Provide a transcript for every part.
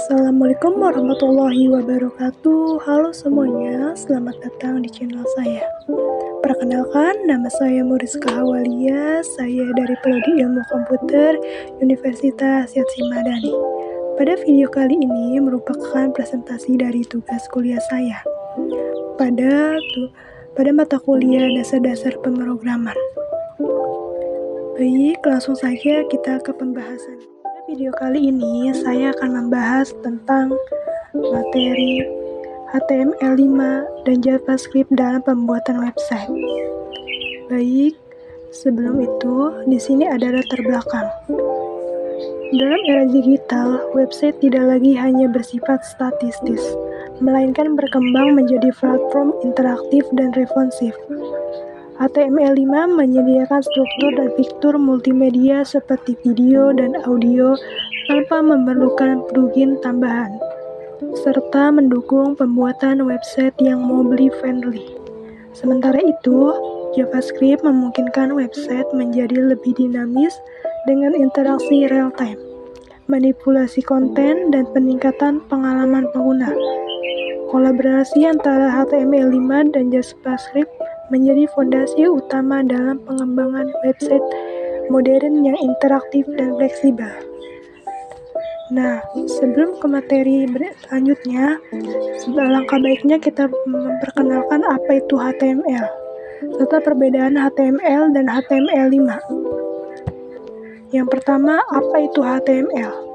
Assalamualaikum warahmatullahi wabarakatuh. Halo semuanya, selamat datang di channel saya. Perkenalkan, nama saya Muriska Hawalia. Saya dari Prodi Ilmu Komputer Universitas Yatsi Madani. Pada video kali ini merupakan presentasi dari tugas kuliah saya pada mata kuliah dasar-dasar pemrograman. Baik, langsung saja kita ke pembahasan. Pada video kali ini saya akan membahas tentang materi HTML5 dan JavaScript dalam pembuatan website. Baik, sebelum itu di sini ada latar belakang. Dalam era digital, website tidak lagi hanya bersifat statistis, melainkan berkembang menjadi platform interaktif dan responsif. HTML5 menyediakan struktur dan fitur multimedia seperti video dan audio tanpa memerlukan plugin tambahan, serta mendukung pembuatan website yang mobile-friendly. Sementara itu, JavaScript memungkinkan website menjadi lebih dinamis dengan interaksi real-time, manipulasi konten, dan peningkatan pengalaman pengguna. Kolaborasi antara HTML5 dan JavaScript menjadi fondasi utama dalam pengembangan website modern yang interaktif dan fleksibel. Nah, sebelum ke materi selanjutnya, alangkah baiknya kita memperkenalkan apa itu HTML, serta perbedaan HTML dan HTML5. Yang pertama, apa itu HTML?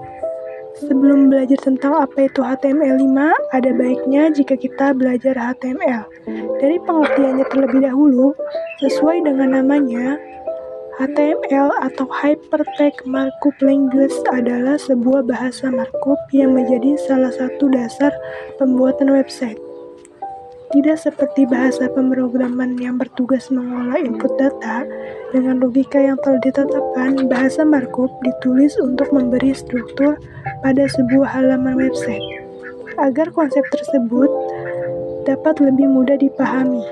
Sebelum belajar tentang apa itu HTML5, ada baiknya jika kita belajar HTML. Dari pengertiannya terlebih dahulu, sesuai dengan namanya, HTML atau Hypertext Markup Language adalah sebuah bahasa markup yang menjadi salah satu dasar pembuatan website. Tidak seperti bahasa pemrograman yang bertugas mengolah input data, dengan logika yang telah ditetapkan, bahasa markup ditulis untuk memberi struktur pada sebuah halaman website, agar konsep tersebut dapat lebih mudah dipahami.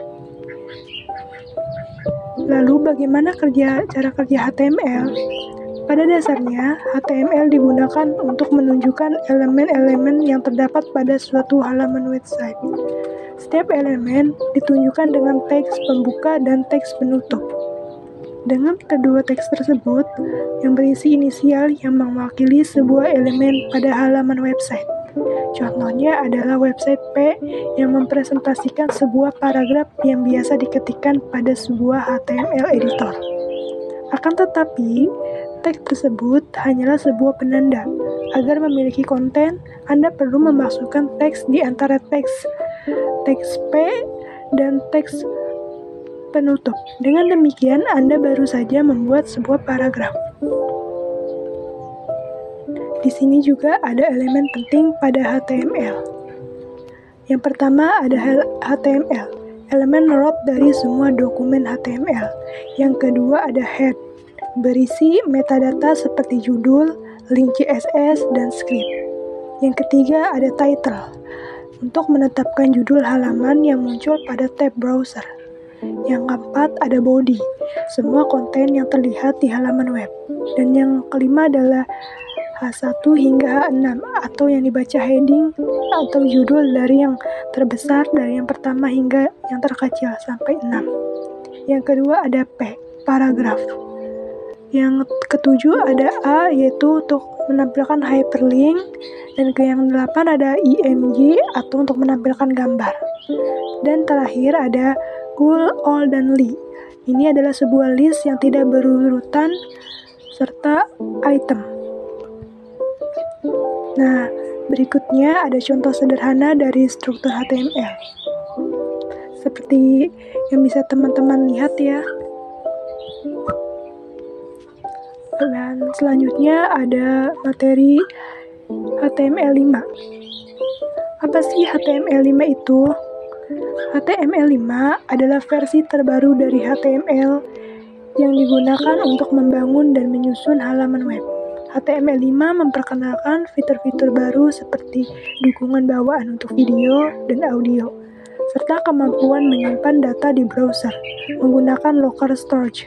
Lalu bagaimana cara kerja HTML? Pada dasarnya, HTML digunakan untuk menunjukkan elemen-elemen yang terdapat pada suatu halaman website. Setiap elemen ditunjukkan dengan teks pembuka dan teks penutup. Dengan kedua teks tersebut, yang berisi inisial yang mewakili sebuah elemen pada halaman website. Contohnya adalah website P yang mempresentasikan sebuah paragraf yang biasa diketikkan pada sebuah HTML editor. Akan tetapi, teks tersebut hanyalah sebuah penanda. Agar memiliki konten, Anda perlu memasukkan teks di antara teks P dan teks penutup. Dengan demikian, Anda baru saja membuat sebuah paragraf. Di sini juga ada elemen penting pada HTML. Yang pertama ada HTML, elemen root dari semua dokumen HTML. Yang kedua ada head, berisi metadata seperti judul, link CSS, dan script. Yang ketiga ada title, untuk menetapkan judul halaman yang muncul pada tab browser. Yang keempat ada body, semua konten yang terlihat di halaman web. Dan yang kelima adalah H1 hingga H6, atau yang dibaca heading atau judul dari yang terbesar dari yang pertama hingga yang terkecil sampai 6. Yang kedua ada P, paragraf. Yang ketujuh ada A, yaitu untuk menampilkan hyperlink, dan yang 8 ada IMG atau untuk menampilkan gambar. Dan terakhir ada Goal, All, dan Li. Ini adalah sebuah list yang tidak berurutan serta item. Nah, berikutnya ada contoh sederhana dari struktur HTML. Seperti yang bisa teman-teman lihat ya. Dan selanjutnya ada materi HTML5. Apa sih HTML5 itu? HTML5 adalah versi terbaru dari HTML yang digunakan untuk membangun dan menyusun halaman web. HTML5 memperkenalkan fitur-fitur baru seperti dukungan bawaan untuk video dan audio, serta kemampuan menyimpan data di browser menggunakan local storage.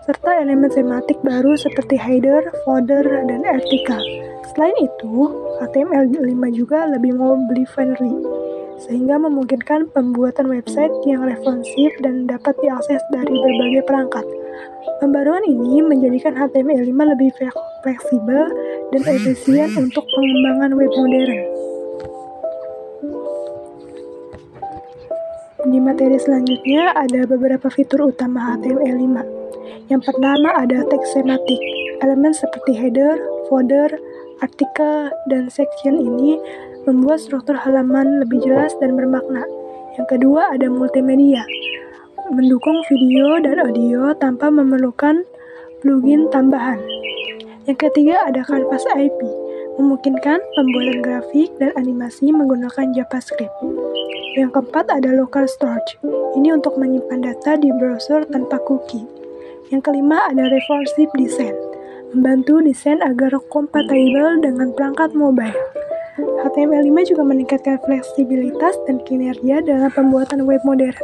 serta elemen semantik baru seperti header, footer, dan artikel. Selain itu, HTML5 juga lebih mobile friendly, sehingga memungkinkan pembuatan website yang responsif dan dapat diakses dari berbagai perangkat. Pembaruan ini menjadikan HTML5 lebih fleksibel dan efisien untuk pengembangan web modern. Di materi selanjutnya ada beberapa fitur utama HTML5. Yang pertama ada teks semantik. Elemen seperti header, footer, artikel, dan section ini membuat struktur halaman lebih jelas dan bermakna. Yang kedua ada multimedia. Mendukung video dan audio tanpa memerlukan plugin tambahan. Yang ketiga ada Canvas IP, memungkinkan pembuatan grafik dan animasi menggunakan JavaScript. Yang keempat ada local storage, ini untuk menyimpan data di browser tanpa cookie. Yang kelima ada responsive design, membantu desain agar kompatibel dengan perangkat mobile. HTML5 juga meningkatkan fleksibilitas dan kinerja dalam pembuatan web modern.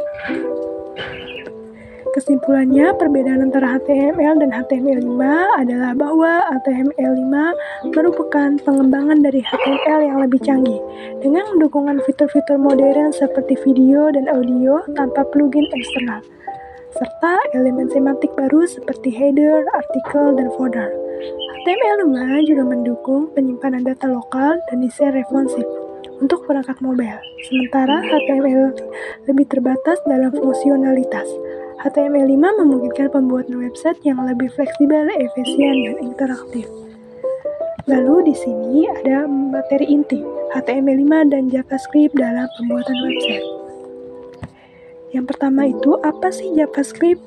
Kesimpulannya, perbedaan antara HTML dan HTML5 adalah bahwa HTML5 merupakan pengembangan dari HTML yang lebih canggih, dengan dukungan fitur-fitur modern seperti video dan audio tanpa plugin eksternal, serta elemen semantik baru seperti header, artikel, dan footer. HTML5 juga mendukung penyimpanan data lokal dan desain responsif untuk perangkat mobile, sementara HTML lebih terbatas dalam fungsionalitas. HTML5 memungkinkan pembuatan website yang lebih fleksibel, efisien, dan interaktif. Lalu di sini ada materi inti HTML5 dan JavaScript dalam pembuatan website. Yang pertama itu, apa sih JavaScript?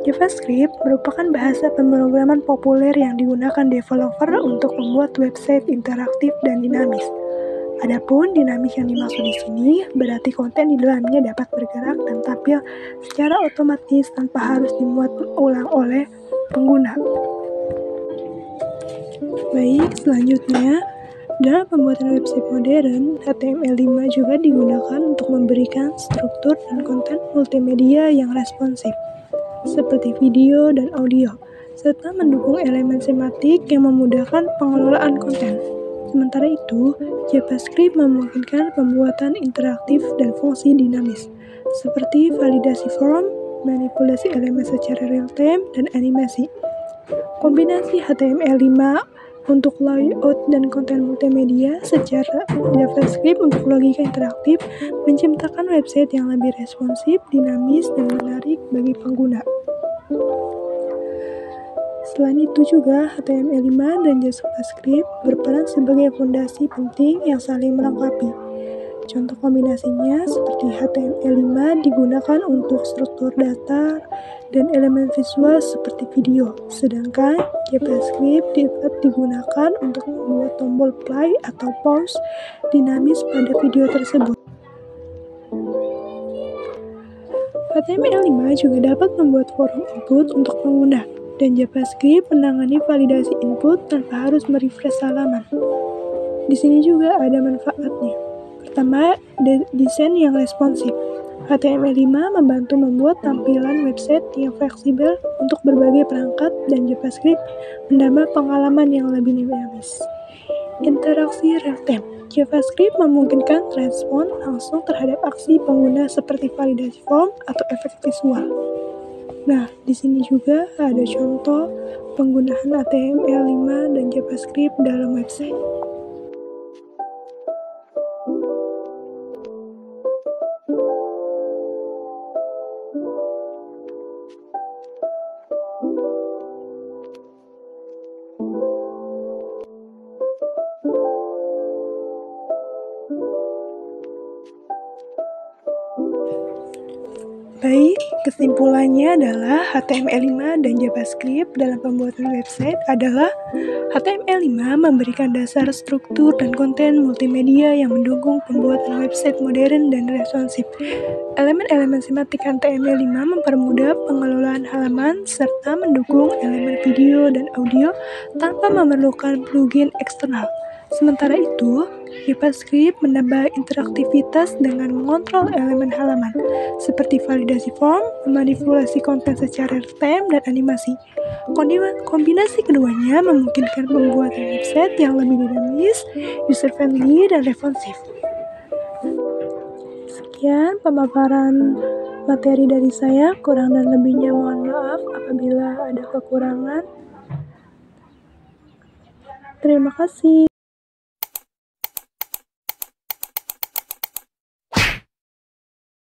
JavaScript merupakan bahasa pemrograman populer yang digunakan developer untuk membuat website interaktif dan dinamis. Adapun dinamis yang dimaksud di sini berarti konten di dalamnya dapat bergerak dan tampil secara otomatis tanpa harus dimuat ulang oleh pengguna. Baik, selanjutnya dalam pembuatan website modern, HTML5 juga digunakan untuk memberikan struktur dan konten multimedia yang responsif, seperti video dan audio, serta mendukung elemen semantik yang memudahkan pengelolaan konten. Sementara itu, JavaScript memungkinkan pembuatan interaktif dan fungsi dinamis, seperti validasi form, manipulasi elemen secara real-time, dan animasi. Kombinasi HTML5 untuk layout dan konten multimedia secara JavaScript untuk logika interaktif menciptakan website yang lebih responsif, dinamis, dan menarik bagi pengguna. Selain itu juga, HTML5 dan JavaScript berperan sebagai fondasi penting yang saling melengkapi. Contoh kombinasinya seperti HTML5 digunakan untuk struktur data dan elemen visual seperti video, sedangkan JavaScript dapat digunakan untuk membuat tombol play atau pause dinamis pada video tersebut. HTML5 juga dapat membuat form input untuk pengguna, dan JavaScript menangani validasi input tanpa harus merefresh halaman. Di sini juga ada manfaatnya. Pertama, desain yang responsif. HTML5 membantu membuat tampilan website yang fleksibel untuk berbagai perangkat, dan JavaScript menambah pengalaman yang lebih dinamis. Interaksi real-time. JavaScript memungkinkan respon langsung terhadap aksi pengguna seperti validasi form atau efek visual. Nah, di sini juga ada contoh penggunaan HTML5 dan JavaScript dalam website. Baik, kesimpulannya adalah HTML5 dan JavaScript dalam pembuatan website adalah HTML5 memberikan dasar struktur dan konten multimedia yang mendukung pembuatan website modern dan responsif. Elemen-elemen semantik HTML5 mempermudah pengelolaan halaman serta mendukung elemen video dan audio tanpa memerlukan plugin eksternal. Sementara itu, JavaScript menambah interaktivitas dengan mengontrol elemen halaman, seperti validasi form, memanipulasi konten secara real-time, dan animasi. Kombinasi keduanya memungkinkan pembuatan website yang lebih dinamis, user-friendly, dan responsif. Sekian pemaparan materi dari saya, kurang dan lebihnya mohon maaf apabila ada kekurangan. Terima kasih.